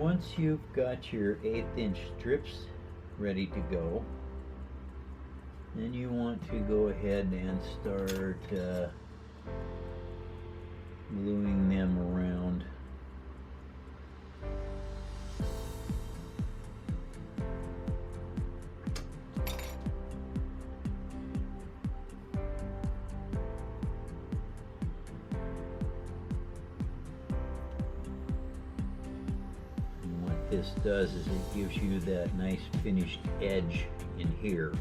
once you've got your 1/8 inch strips ready to go, then you want to go ahead and start gluing them around. This does is it gives you that nice finished edge in here.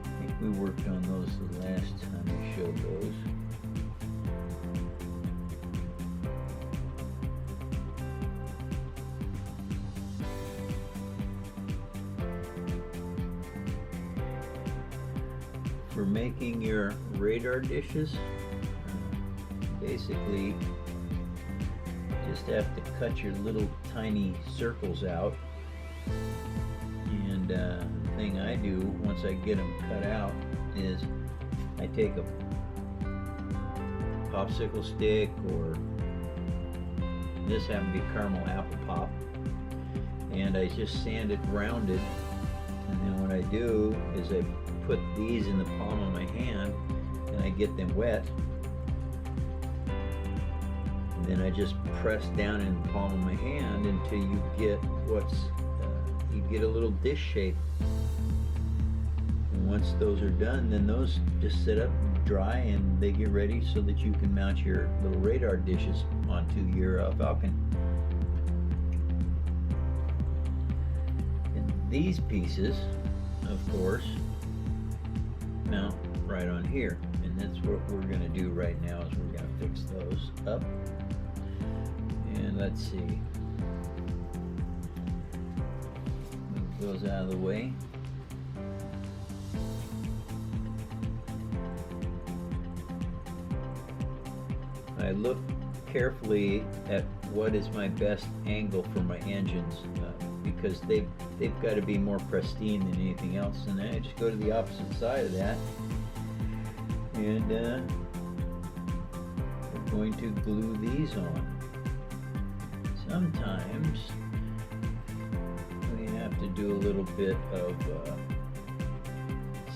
I think we worked on those the last time we showed those. For making your radar dishes, basically just have to cut your little tiny circles out, and the thing I do once I get them cut out is I take a popsicle stick, or this happened to be caramel apple pop, and I just sand it rounded, and then what I do is I put these in the palm of my hand and I get them wet, and then I just press down in the palm of my hand until you get you get a little dish shape. And once those are done, then those just sit up, dry, and they get ready so that you can mount your little radar dishes onto your Falcon. And these pieces, of course, mount right on here, and that's what we're going to do right now, is we're going to fix those up. And let's see, move those out of the way. I look carefully at what is my best angle for my engines, because they've got to be more pristine than anything else, and then I just go to the opposite side of that, and we're going to glue these on. Sometimes we have to do a little bit of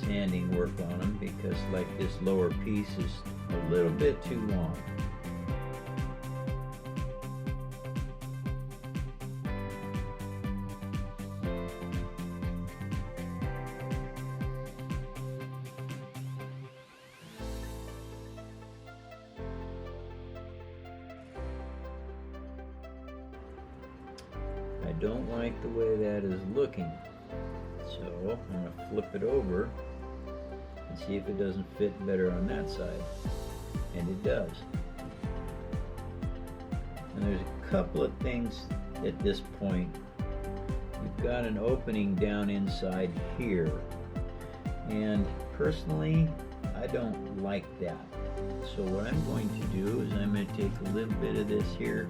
sanding work on them, because like this lower piece is a little bit too long. I don't like the way that is looking, so I'm going to flip it over and see if it doesn't fit better on that side, and it does. And there's a couple of things at this point. You've got an opening down inside here, and personally I don't like that. So what I'm going to do is I'm going to take a little bit of this here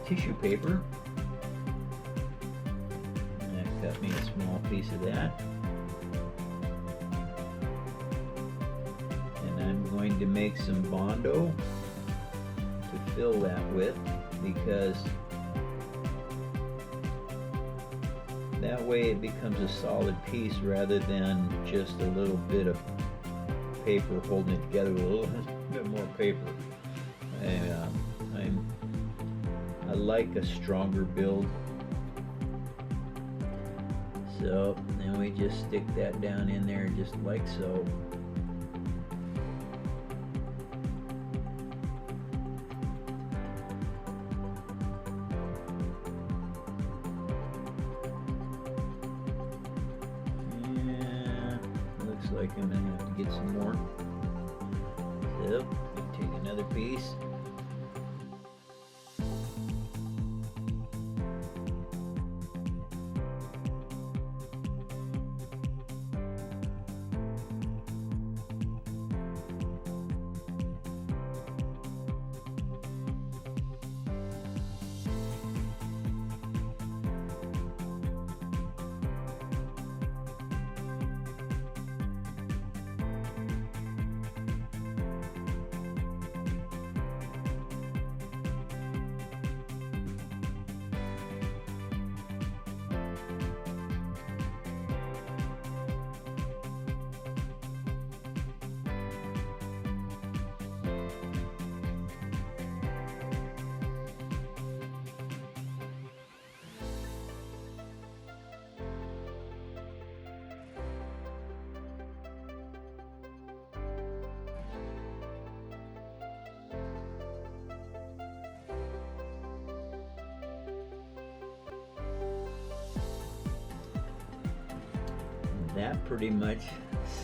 tissue paper, cut me a small piece of that, and I'm going to make some Bondo to fill that with, because that way it becomes a solid piece rather than just a little bit of paper holding it together with a little bit more paper. I like a stronger build. So then we just stick that down in there just like so. Yeah, looks like I'm gonna have to get some more. So we take another piece. that pretty much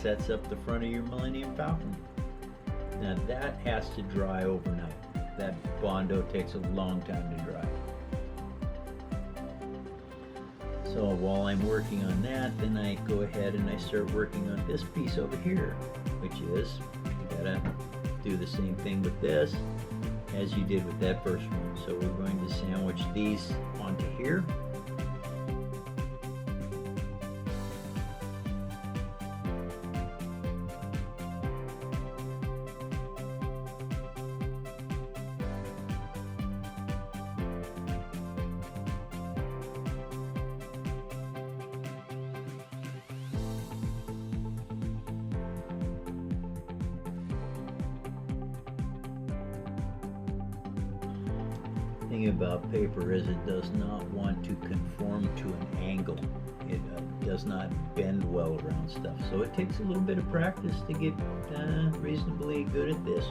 sets up the front of your Millennium Falcon. Now that has to dry overnight. That Bondo takes a long time to dry. So while I'm working on that, then I go ahead and I start working on this piece over here, which is, you gotta do the same thing with this as you did with that first one. So we're going to sandwich these onto here. The thing about paper is it does not want to conform to an angle. It does not bend well around stuff. So it takes a little bit of practice to get reasonably good at this.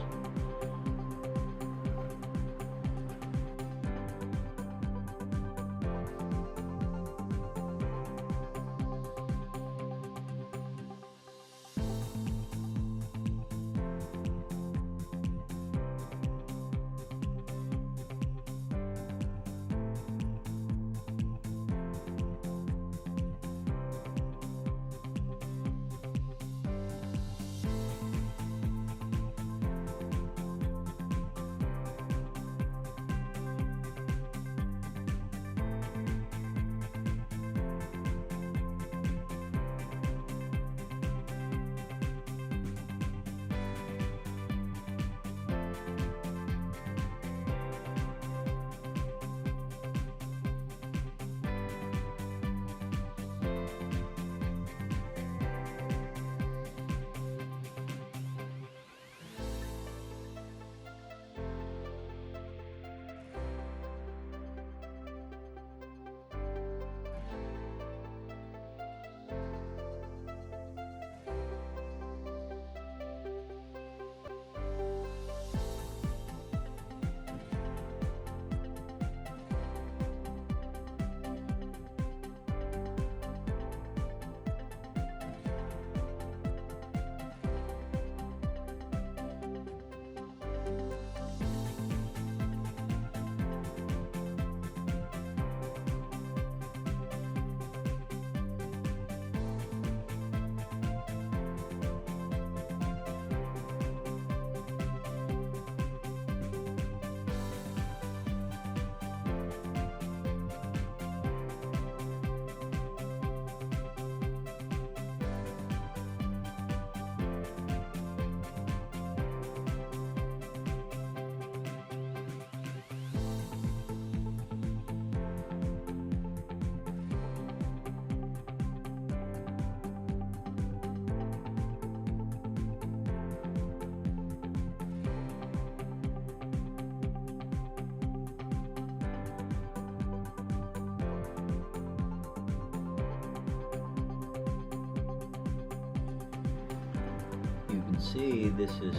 You can see this is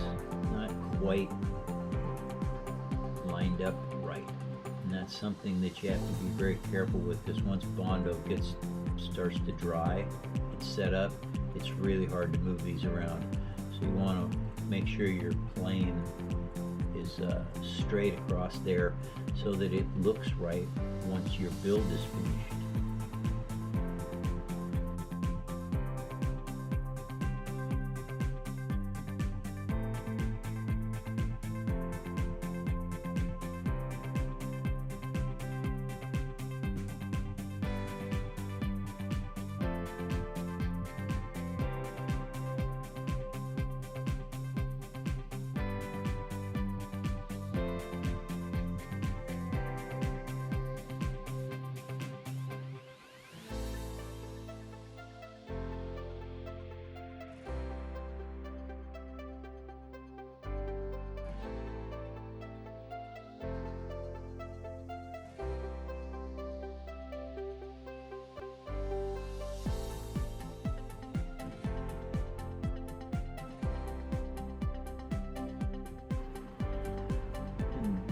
not quite lined up right, and that's something that you have to be very careful with, because once Bondo starts to dry, it's set up, it's really hard to move these around. So you want to make sure your plane is straight across there so that it looks right once your build is finished.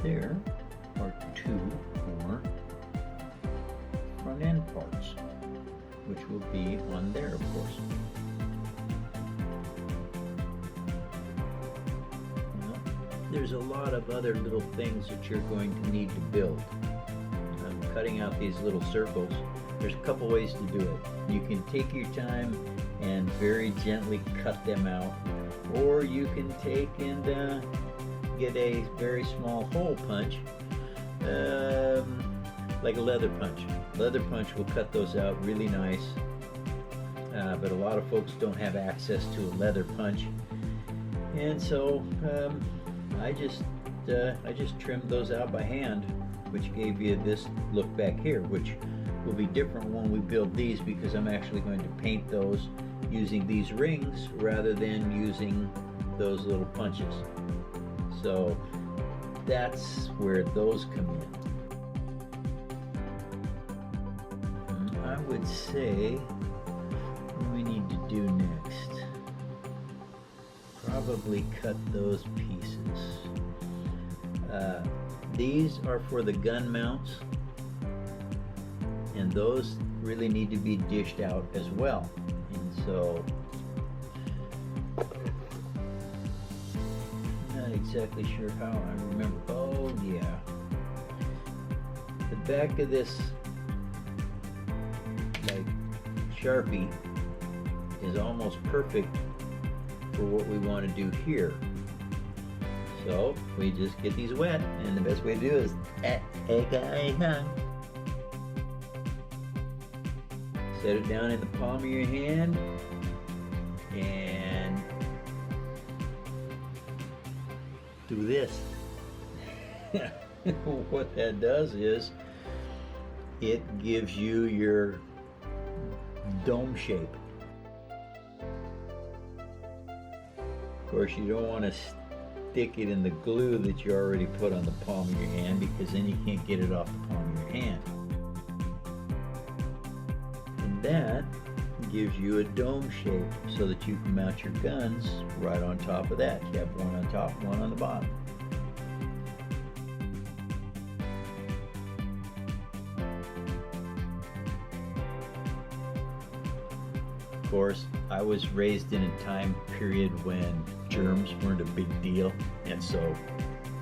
There are two more front end parts. which will be on there, of course. Well, there's a lot of other little things that you're going to need to build. I'm cutting out these little circles. There's a couple ways to do it. You can take your time and very gently cut them out, or you can take and get a very small hole punch, like a leather punch. Leather punch will cut those out really nice, but a lot of folks don't have access to a leather punch, and so I just trimmed those out by hand, which gave you this look back here, which will be different when we build these, because I'm actually going to paint those using these rings rather than using those little punches. So that's where those come in. I would say what we need to do next, probably cut those pieces. These are for the gun mounts, and those really need to be dished out as well. And so not exactly sure how. I remember, oh yeah, the back of this like Sharpie is almost perfect for what we want to do here. So we just get these wet, and the best way to do is set it down in the palm of your hand and do this. What that does is it gives you your dome shape. Of course, you don't want to stick it in the glue that you already put on the palm of your hand, because then you can't get it off the palm of your hand. And that gives you a dome shape so that you can mount your guns right on top of that. You have one on top, one on the bottom. Of course, I was raised in a time period when germs weren't a big deal, and so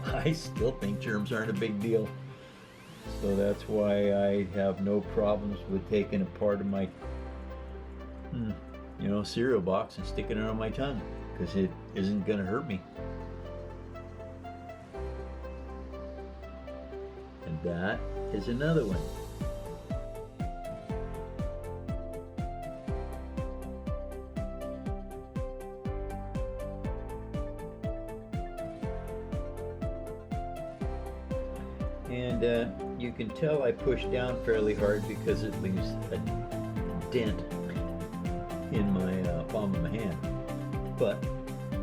I still think germs aren't a big deal. So that's why I have no problems with taking a part of my cereal box and sticking it on my tongue, because it isn't going to hurt me. And that is another one. And you can tell I push down fairly hard because it leaves a dent in my palm of my hand, but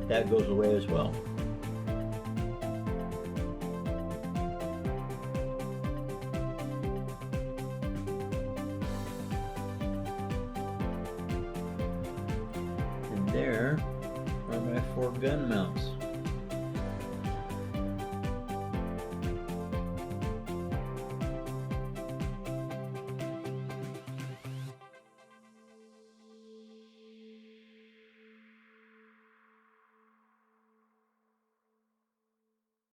that goes away as well. And there are my 4 gun mounts.